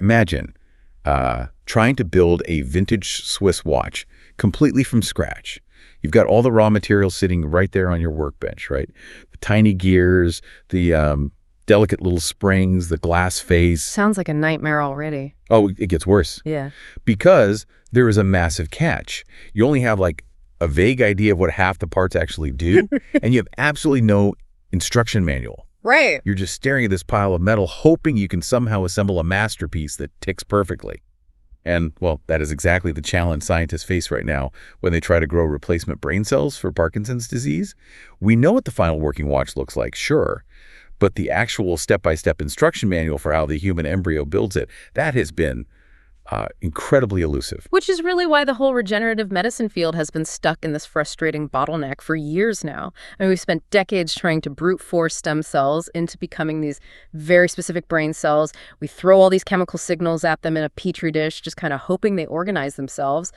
Imagine trying to build a vintage Swiss watch completely from scratch. You've got all the raw materials sitting right there on your workbench, right? The tiny gears, the delicate little springs, the glass face. Sounds like a nightmare already. Oh, it gets worse. Yeah. Because there is a massive catch. You only have like a vague idea of what half the parts actually do, and you have absolutely no instruction manual. Right. You're just staring at this pile of metal, hoping you can somehow assemble a masterpiece that ticks perfectly. And, well, that is exactly the challenge scientists face right now when they try to grow replacement brain cells for Parkinson's disease. We know what the final working watch looks like, sure, but the actual step-by-step instruction manual for how the human embryo builds it, that has been incredibly elusive. Which is really why the whole regenerative medicine field has been stuck in this frustrating bottleneck for years now. I mean, we've spent decades trying to brute force stem cells into becoming these very specific brain cells. We throw all these chemical signals at them in a petri dish, just kind of hoping they organize themselves.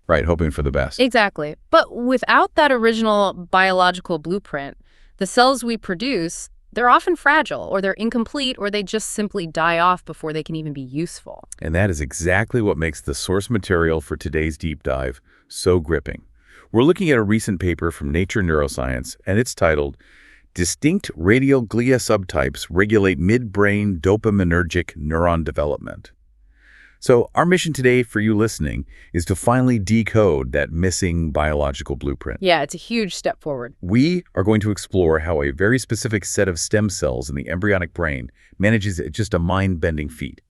Right, hoping for the best. Exactly. But without that original biological blueprint, the cells we produce, they're often fragile, or they're incomplete, or they just simply die off before they can even be useful. And that is exactly what makes the source material for today's deep dive so gripping. We're looking at a recent paper from Nature Neuroscience, and it's titled, Distinct Radial Glia Subtypes Regulate Midbrain Dopaminergic Neuron Development. So our mission today for you listening is to finally decode that missing biological blueprint. Yeah, it's a huge step forward. We are going to explore how a very specific set of stem cells in the embryonic brain manages just a mind-bending feat.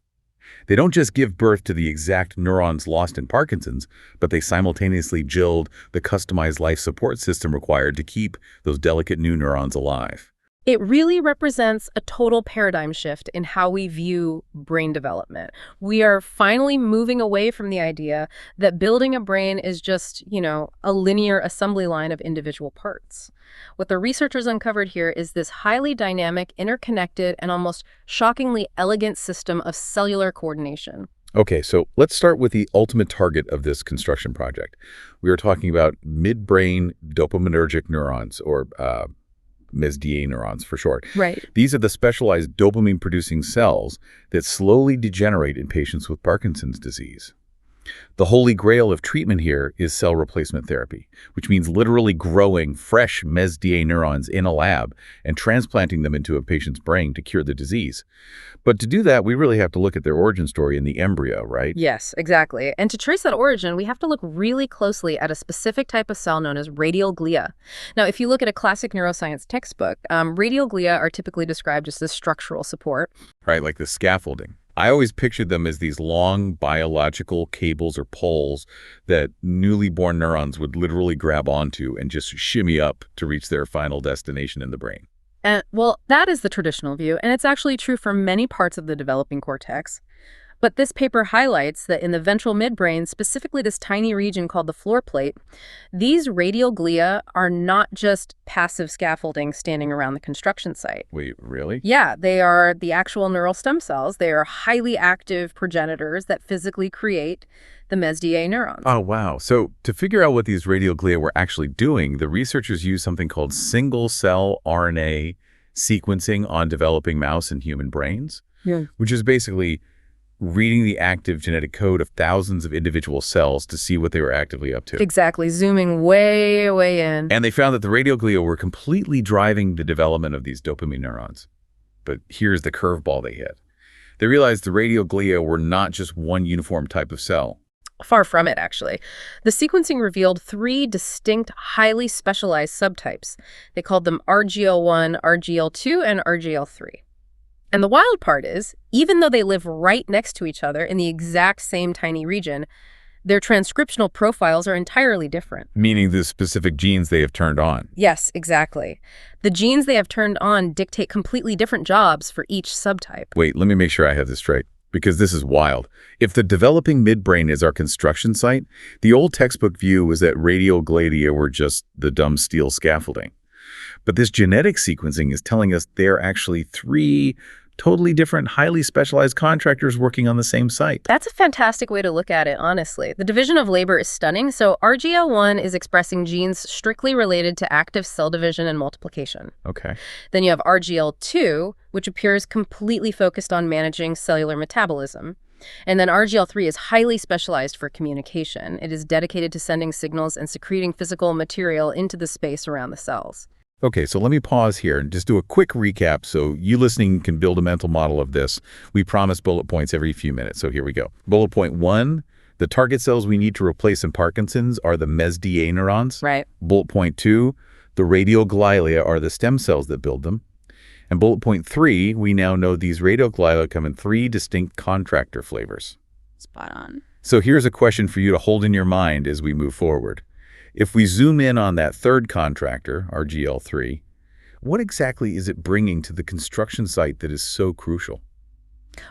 They don't just give birth to the exact neurons lost in Parkinson's, but they simultaneously build the customized life support system required to keep those delicate new neurons alive. It really represents a total paradigm shift in how we view brain development. We are finally moving away from the idea that building a brain is just, a linear assembly line of individual parts. What the researchers uncovered here is this highly dynamic, interconnected, and almost shockingly elegant system of cellular coordination. Okay, so let's start with the ultimate target of this construction project. We are talking about midbrain dopaminergic neurons, or mesDA neurons for short. Right. These are the specialized dopamine-producing cells that slowly degenerate in patients with Parkinson's disease. The holy grail of treatment here is cell replacement therapy, which means literally growing fresh mesDA neurons in a lab and transplanting them into a patient's brain to cure the disease. But to do that, we really have to look at their origin story in the embryo, right? Yes, exactly. And to trace that origin, we have to look really closely at a specific type of cell known as radial glia. Now, if you look at a classic neuroscience textbook, radial glia are typically described as the structural support. Right, like the scaffolding. I always pictured them as these long biological cables or poles that newly born neurons would literally grab onto and just shimmy up to reach their final destination in the brain. And, well, that is the traditional view, and it's actually true for many parts of the developing cortex. But this paper highlights that in the ventral midbrain, specifically this tiny region called the floor plate, these radial glia are not just passive scaffolding standing around the construction site. Wait, really? Yeah, they are the actual neural stem cells. They are highly active progenitors that physically create the mesDA neurons. Oh, wow. So to figure out what these radial glia were actually doing, the researchers used something called single-cell RNA sequencing on developing mouse and human brains, which is basically reading the active genetic code of thousands of individual cells to see what they were actively up to. Exactly, zooming way, way in. And they found that the radial glia were completely driving the development of these dopamine neurons. But here's the curveball they hit. They realized the radial glia were not just one uniform type of cell. Far from it, actually. The sequencing revealed 3 distinct, highly specialized subtypes. They called them RGL1, RGL2, and RGL3. And the wild part is, even though they live right next to each other in the exact same tiny region, their transcriptional profiles are entirely different. Meaning the specific genes they have turned on. Yes, exactly. The genes they have turned on dictate completely different jobs for each subtype. Wait, let me make sure I have this straight, because this is wild. If the developing midbrain is our construction site, the old textbook view was that radial glia were just the dumb steel scaffolding. But this genetic sequencing is telling us they're actually 3 totally different, highly specialized contractors working on the same site. That's a fantastic way to look at it, honestly. The division of labor is stunning. So RGL1 is expressing genes strictly related to active cell division and multiplication. Okay. Then you have RGL2, which appears completely focused on managing cellular metabolism. And then RGL3 is highly specialized for communication. It is dedicated to sending signals and secreting physical material into the space around the cells. Okay, so let me pause here and just do a quick recap so you listening can build a mental model of this. We promise bullet points every few minutes, so here we go. Bullet point 1, the target cells we need to replace in Parkinson's are the mesDA neurons. Right. Bullet point 2, the radial glia are the stem cells that build them. And bullet point 3, we now know these radial glia come in 3 distinct contractor flavors. Spot on. So here's a question for you to hold in your mind as we move forward. If we zoom in on that third contractor, RGL3, what exactly is it bringing to the construction site that is so crucial?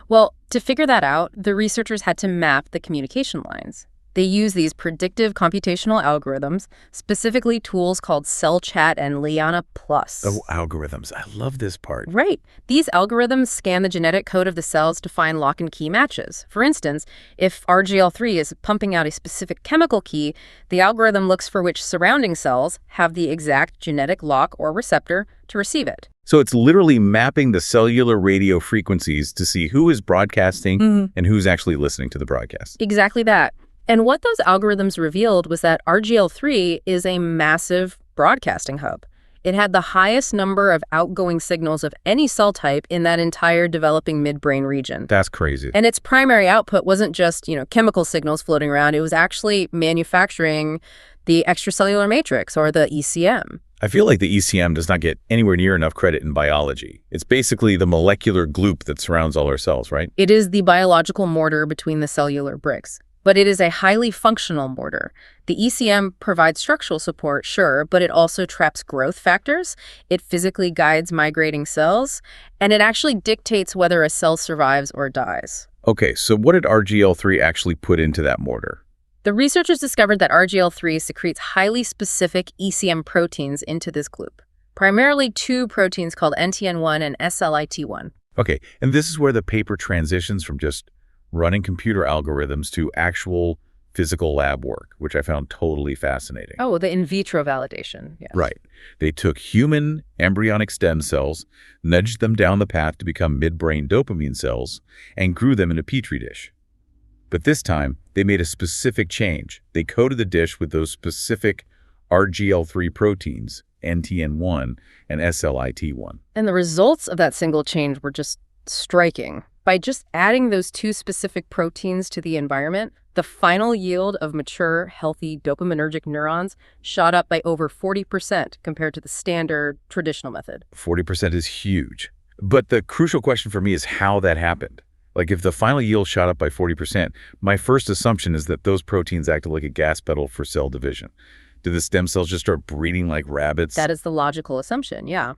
Well, to figure that out, the researchers had to map the communication lines. They use these predictive computational algorithms, specifically tools called CellChat and Liana Plus. Oh, algorithms. I love this part. Right. These algorithms scan the genetic code of the cells to find lock and key matches. For instance, if RGL3 is pumping out a specific chemical key, the algorithm looks for which surrounding cells have the exact genetic lock or receptor to receive it. So it's literally mapping the cellular radio frequencies to see who is broadcasting and who's actually listening to the broadcast. Exactly that. And what those algorithms revealed was that RGL3 is a massive broadcasting hub. It had the highest number of outgoing signals of any cell type in that entire developing midbrain region. That's crazy. And its primary output wasn't just, chemical signals floating around. It was actually manufacturing the extracellular matrix, or the ECM. I feel like the ECM does not get anywhere near enough credit in biology. It's basically the molecular gloop that surrounds all our cells, right? It is the biological mortar between the cellular bricks. But it is a highly functional mortar. The ECM provides structural support, sure, but it also traps growth factors, it physically guides migrating cells, and it actually dictates whether a cell survives or dies. Okay, so what did RGL3 actually put into that mortar? The researchers discovered that RGL3 secretes highly specific ECM proteins into this gloop, primarily 2 proteins called NTN1 and SLIT1. Okay, and this is where the paper transitions from just running computer algorithms to actual physical lab work, which I found totally fascinating. Oh, the in vitro validation. Yes. Right. They took human embryonic stem cells, nudged them down the path to become midbrain dopamine cells, and grew them in a petri dish. But this time, they made a specific change. They coated the dish with those specific RGL3 proteins, NTN1 and SLIT1. And the results of that single change were just striking. By just adding those 2 specific proteins to the environment, the final yield of mature, healthy dopaminergic neurons shot up by over 40% compared to the standard traditional method. 40% is huge. But the crucial question for me is how that happened. Like, if the final yield shot up by 40%, my first assumption is that those proteins acted like a gas pedal for cell division. Did the stem cells just start breeding like rabbits? That is the logical assumption, yeah.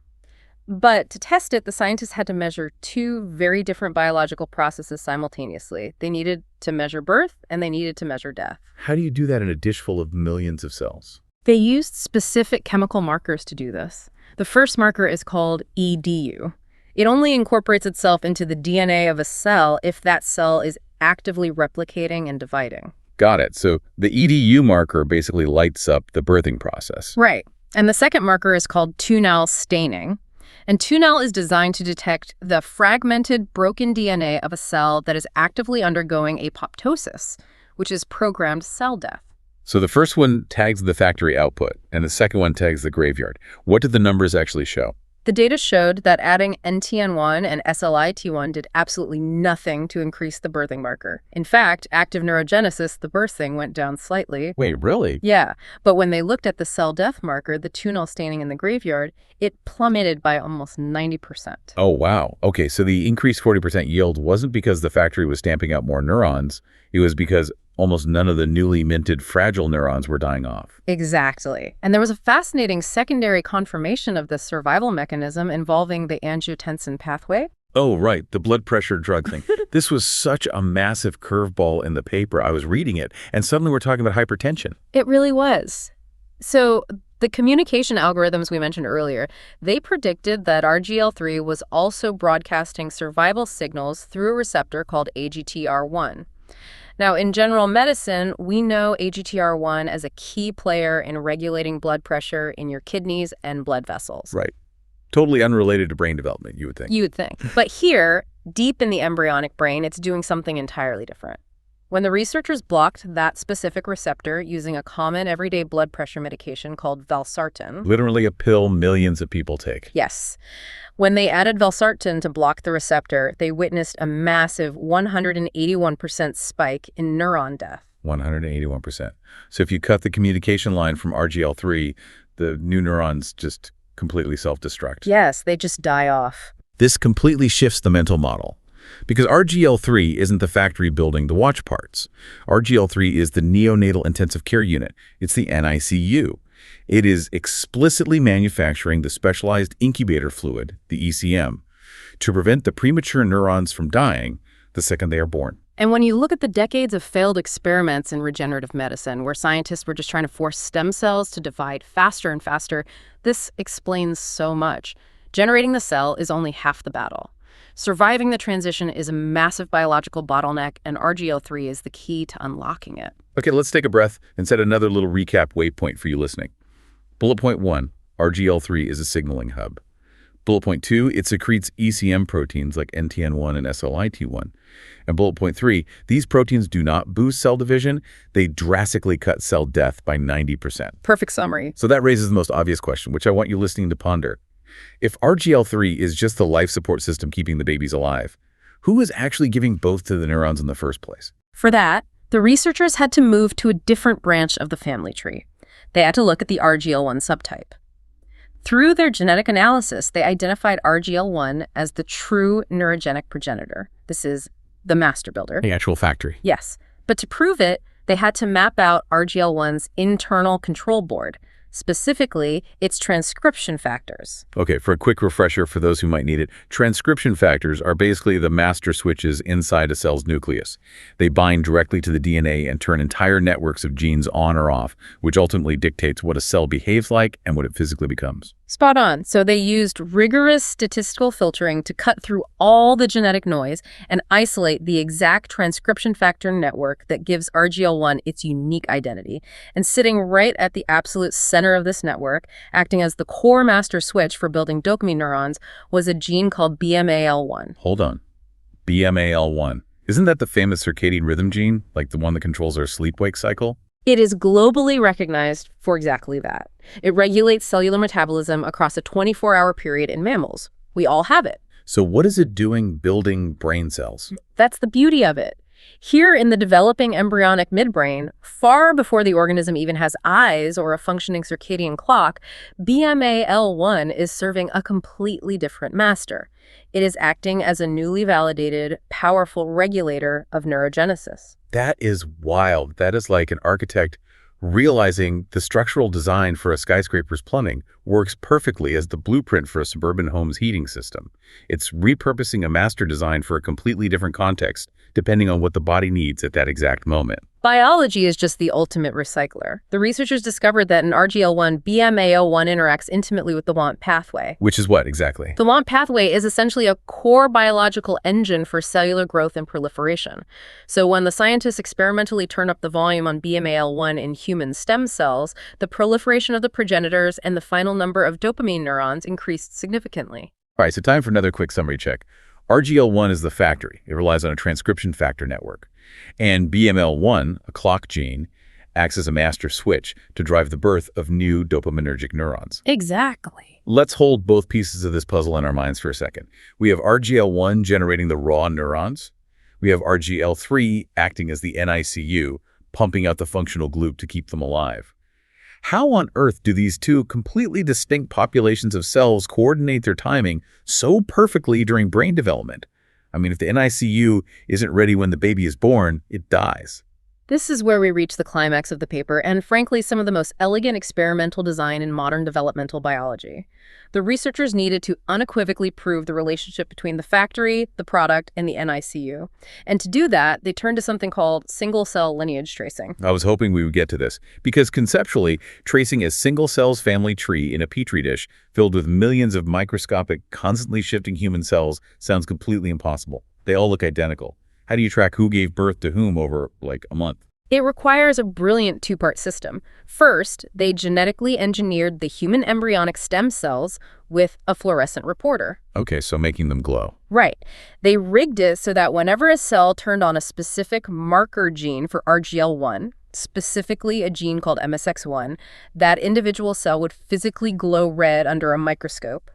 But to test it, the scientists had to measure 2 very different biological processes simultaneously. They needed to measure birth, and they needed to measure death. How do you do that in a dish full of millions of cells? They used specific chemical markers to do this. The first marker is called EDU. It only incorporates itself into the DNA of a cell if that cell is actively replicating and dividing. Got it. So the EDU marker basically lights up the birthing process. Right. And the second marker is called 2-nal staining. And 2-nal is designed to detect the fragmented, broken DNA of a cell that is actively undergoing apoptosis, which is programmed cell death. So the first one tags the factory output, and the second one tags the graveyard. What did the numbers actually show? The data showed that adding NTN1 and SLIT1 did absolutely nothing to increase the birthing marker. In fact, active neurogenesis, the birthing, went down slightly. Wait, really? Yeah, but when they looked at the cell death marker, the 2-nal staining in the graveyard, it plummeted by almost 90%. Oh, wow. Okay, so the increased 40% yield wasn't because the factory was stamping out more neurons. It was because almost none of the newly minted fragile neurons were dying off. Exactly. And there was a fascinating secondary confirmation of this survival mechanism involving the angiotensin pathway. Oh, right, the blood pressure drug thing. This was such a massive curveball in the paper. I was reading it, and suddenly we're talking about hypertension. It really was. So the communication algorithms we mentioned earlier, they predicted that RGL3 was also broadcasting survival signals through a receptor called AGTR1. Now, in general medicine, we know AGTR1 as a key player in regulating blood pressure in your kidneys and blood vessels. Right. Totally unrelated to brain development, you would think. You would think. But here, Deep in the embryonic brain, it's doing something entirely different. When the researchers blocked that specific receptor using a common everyday blood pressure medication called valsartan. Literally a pill millions of people take. Yes. When they added valsartan to block the receptor, they witnessed a massive 181% spike in neuron death. 181%. So if you cut the communication line from RGL3, the new neurons just completely self-destruct. Yes, they just die off. This completely shifts the mental model. Because RGL3 isn't the factory building the watch parts. RGL3 is the neonatal intensive care unit. It's the NICU. It is explicitly manufacturing the specialized incubator fluid, the ECM, to prevent the premature neurons from dying the second they are born. And when you look at the decades of failed experiments in regenerative medicine, where scientists were just trying to force stem cells to divide faster and faster, this explains so much. Generating the cell is only half the battle. Surviving the transition is a massive biological bottleneck, and RGL3 is the key to unlocking it. Okay, let's take a breath and set another little recap waypoint for you listening. Bullet point 1, RGL3 is a signaling hub. Bullet point 2, it secretes ECM proteins like NTN1 and SLIT1. And bullet point 3, these proteins do not boost cell division, they drastically cut cell death by 90%. Perfect summary. So that raises the most obvious question, which I want you listening to ponder. If RGL3 is just the life support system keeping the babies alive, who is actually giving both to the neurons in the first place? For that, the researchers had to move to a different branch of the family tree. They had to look at the RGL1 subtype. Through their genetic analysis, they identified RGL1 as the true neurogenic progenitor. This is the master builder. The actual factory. Yes, but to prove it, they had to map out RGL1's internal control board, specifically its transcription factors. Okay, for a quick refresher for those who might need it, transcription factors are basically the master switches inside a cell's nucleus. They bind directly to the DNA and turn entire networks of genes on or off, which ultimately dictates what a cell behaves like and what it physically becomes. Spot on. So they used rigorous statistical filtering to cut through all the genetic noise and isolate the exact transcription factor network that gives RGL1 its unique identity. And sitting right at the absolute center of this network, acting as the core master switch for building dopamine neurons, was a gene called BMAL1. Hold on. BMAL1. Isn't that the famous circadian rhythm gene, like the one that controls our sleep-wake cycle? It is globally recognized for exactly that. It regulates cellular metabolism across a 24-hour period in mammals. We all have it. So what is it doing building brain cells? That's the beauty of it. Here in the developing embryonic midbrain, far before the organism even has eyes or a functioning circadian clock, BMAL1 is serving a completely different master. It is acting as a newly validated, powerful regulator of neurogenesis. That is wild. That is like an architect realizing the structural design for a skyscraper's plumbing works perfectly as the blueprint for a suburban home's heating system. It's repurposing a master design for a completely different context, depending on what the body needs at that exact moment. Biology is just the ultimate recycler. The researchers discovered that in RGL1, BMAO1 interacts intimately with the WANT pathway. Which is what exactly? The WANT pathway is essentially a core biological engine for cellular growth and proliferation. So when the scientists experimentally turn up the volume on BMAL1 in human stem cells, the proliferation of the progenitors and the final number of dopamine neurons increased significantly. All right, so time for another quick summary check. RGL1 is the factory. It relies on a transcription factor network. And BML1, a clock gene, acts as a master switch to drive the birth of new dopaminergic neurons. Exactly. Let's hold both pieces of this puzzle in our minds for a second. We have RGL1 generating the raw neurons. We have RGL3 acting as the NICU, pumping out the functional gloop to keep them alive. How on earth do these two completely distinct populations of cells coordinate their timing so perfectly during brain development? I mean, if the NICU isn't ready when the baby is born, it dies. This is where we reach the climax of the paper and, frankly, some of the most elegant experimental design in modern developmental biology. The researchers needed to unequivocally prove the relationship between the factory, the product, and the NICU. And to do that, they turned to something called single-cell lineage tracing. I was hoping we would get to this, because conceptually, tracing a single cell's family tree in a petri dish filled with millions of microscopic, constantly shifting human cells sounds completely impossible. They all look identical. How do you track who gave birth to whom over, like, a month? It requires a brilliant two-part system. First, they genetically engineered the human embryonic stem cells with a fluorescent reporter. Okay, so making them glow. Right. They rigged it so that whenever a cell turned on a specific marker gene for RGL1, specifically a gene called MSX1, that individual cell would physically glow red under a microscope.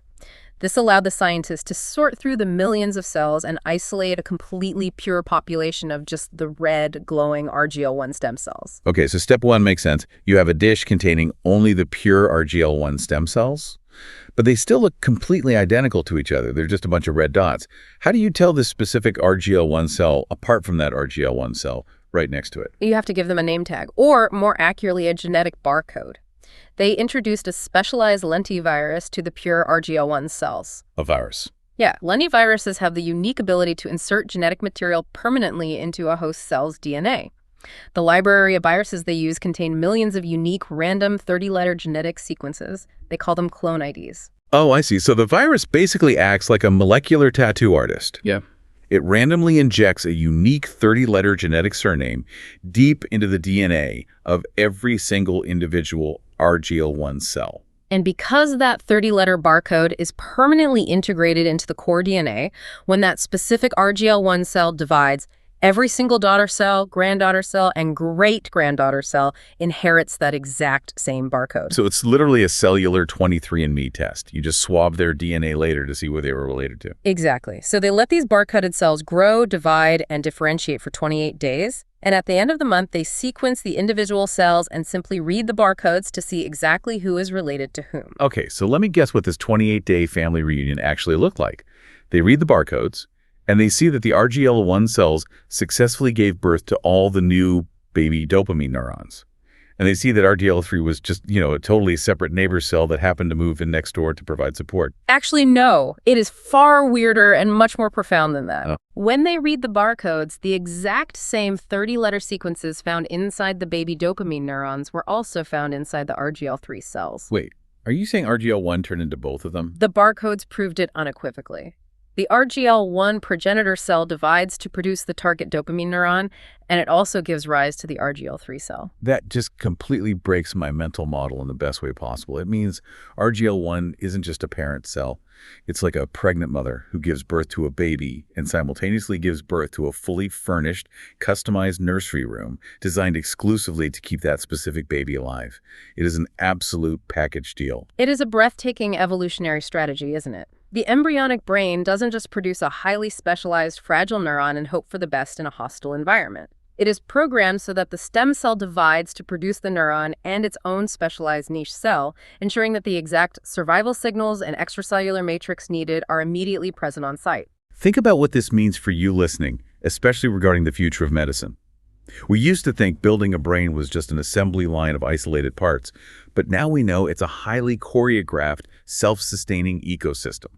This allowed the scientists to sort through the millions of cells and isolate a completely pure population of just the red, glowing RGL1 stem cells. Okay, so step one makes sense. You have a dish containing only the pure RGL1 stem cells, but they still look completely identical to each other. They're just a bunch of red dots. How do you tell this specific RGL1 cell apart from that RGL1 cell right next to it? You have to give them a name tag, or more accurately, a genetic barcode. They introduced a specialized lentivirus to the pure RGL1 cells. A virus. Yeah, lentiviruses have the unique ability to insert genetic material permanently into a host cell's DNA. The library of viruses they use contain millions of unique, random 30-letter genetic sequences. They call them clone IDs. Oh, I see. So the virus basically acts like a molecular tattoo artist. Yeah. It randomly injects a unique 30-letter genetic surname deep into the DNA of every single individual RGL1 cell. And because that 30-letter barcode is permanently integrated into the core DNA, when that specific RGL1 cell divides, every single daughter cell, granddaughter cell, and great-granddaughter cell inherits that exact same barcode. So it's literally a cellular 23andMe test. You just swab their DNA later to see where they were related to. Exactly. So they let these barcoded cells grow, divide, and differentiate for 28 days. And at the end of the month, they sequence the individual cells and simply read the barcodes to see exactly who is related to whom. Okay, so let me guess what this 28-day family reunion actually looked like. They read the barcodes, and they see that the RGL1 cells successfully gave birth to all the new baby dopamine neurons. And they see that RGL3 was just, a totally separate neighbor cell that happened to move in next door to provide support. Actually, no. It is far weirder and much more profound than that. When they read the barcodes, the exact same 30-letter sequences found inside the baby dopamine neurons were also found inside the RGL3 cells. Wait, are you saying RGL1 turned into both of them? The barcodes proved it unequivocally. The RGL1 progenitor cell divides to produce the target dopamine neuron, and it also gives rise to the RGL3 cell. That just completely breaks my mental model in the best way possible. It means RGL1 isn't just a parent cell. It's like a pregnant mother who gives birth to a baby and simultaneously gives birth to a fully furnished, customized nursery room designed exclusively to keep that specific baby alive. It is an absolute package deal. It is a breathtaking evolutionary strategy, isn't it? The embryonic brain doesn't just produce a highly specialized, fragile neuron and hope for the best in a hostile environment. It is programmed so that the stem cell divides to produce the neuron and its own specialized niche cell, ensuring that the exact survival signals and extracellular matrix needed are immediately present on site. Think about what this means for you listening, especially regarding the future of medicine. We used to think building a brain was just an assembly line of isolated parts, but now we know it's a highly choreographed, self-sustaining ecosystem.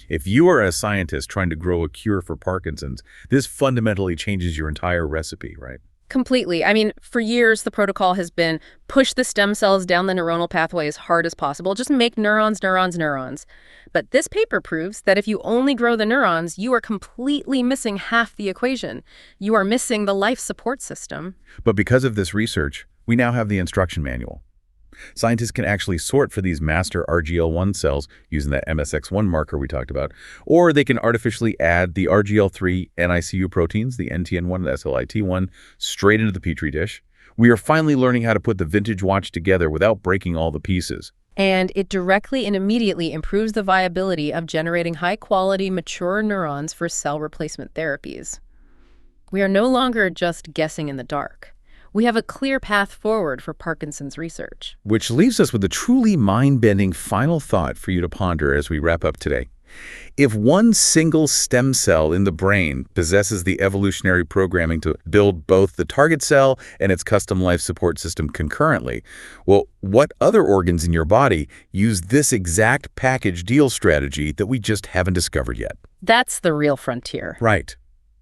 If you are a scientist trying to grow a cure for Parkinson's, this fundamentally changes your entire recipe, right? Completely. I mean, for years, the protocol has been push the stem cells down the neuronal pathway as hard as possible. Just make neurons, neurons, neurons. But this paper proves that if you only grow the neurons, you are completely missing half the equation. You are missing the life support system. But because of this research, we now have the instruction manual. Scientists can actually sort for these master RGL1 cells using that MSX1 marker we talked about, or they can artificially add the RGL3 NICU proteins, the NTN1 and SLIT1, straight into the Petri dish. We are finally learning how to put the vintage watch together without breaking all the pieces. And it directly and immediately improves the viability of generating high-quality, mature neurons for cell replacement therapies. We are no longer just guessing in the dark. We have a clear path forward for Parkinson's research. Which leaves us with a truly mind-bending final thought for you to ponder as we wrap up today. If one single stem cell in the brain possesses the evolutionary programming to build both the target cell and its custom life support system concurrently, well, what other organs in your body use this exact package deal strategy that we just haven't discovered yet? That's the real frontier. Right.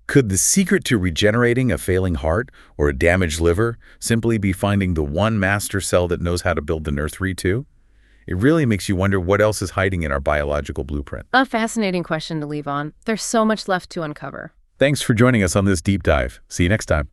Could the secret to regenerating a failing heart or a damaged liver simply be finding the one master cell that knows how to build the nursery too? It really makes you wonder what else is hiding in our biological blueprint. A fascinating question to leave on. There's so much left to uncover. Thanks for joining us on this deep dive. See you next time.